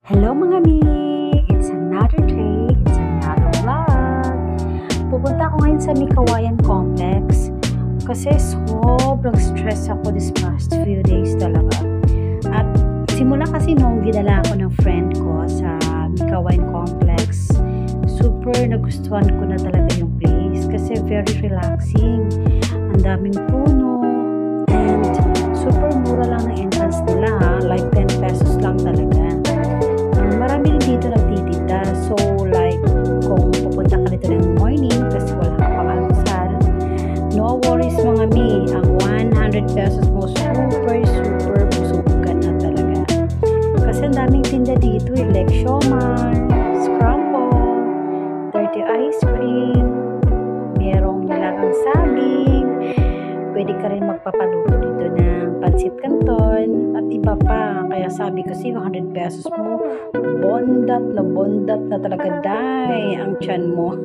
Hello mga mi! It's another day, it's another vlog. Pupunta ako ngayon sa Mikawayan Complex kasi sobrang stress ako this past few days talaga. At simula kasi nung dinala ako ng friend ko sa Mikawayan Complex, super nagustuhan ko na talaga yung place kasi very relaxing. Ang daming puno and super mura lang ng entrance nila ha, like 10 pesos lang talaga. Marami din dito nagtitinda. So, like, kung pupunta ka dito ng morning kasi wala ka pang almusal, no worries mga mi. Ang 100 pesos mo, super busog ka na talaga. Kasi ang daming tinda dito, like siomai, scramble, dirty ice cream, merong nilagang saging, pwede ka rin magpapaluto dito ng pansit canton at iba pa. Kaya sabi ko sa'yo, 100 pesos mo, bondat na talaga day ang tiyan mo.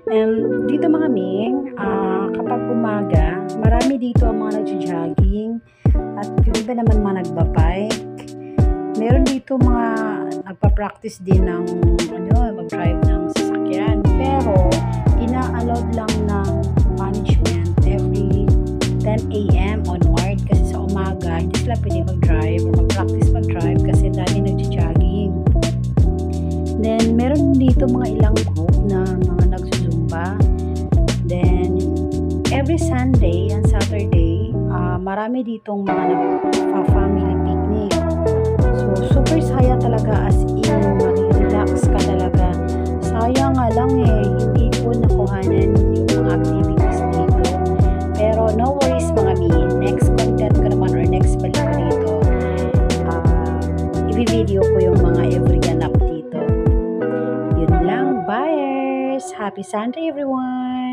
And dito mga ming, kapag umaga, marami dito ang mga nagja-jogging at yung iba naman mga nagbabike. Meron dito mga nagpa-practice din ng mag-drive ng sasakyan, pero ina-allowed lang ng management every 10 a.m. onward kasi sa umaga hindi sila pwede mag-drive o mag-practice mag-drive kasi dami nagja-jogging. Then meron dito mga ilang group na mga nagsusumba. Then every Sunday and Saturday, marami ditong mga nagpa-family picnic. So super saya talaga, as in mag-relax ka talaga. Sayang nga lang hindi ko nakuhanan yung mga activities dito. Pero no worries mga mi, next content ko naman or next balik ko dito, i-video ko yung mga every ganap dito. Yun lang, buyers! Happy Sunday everyone!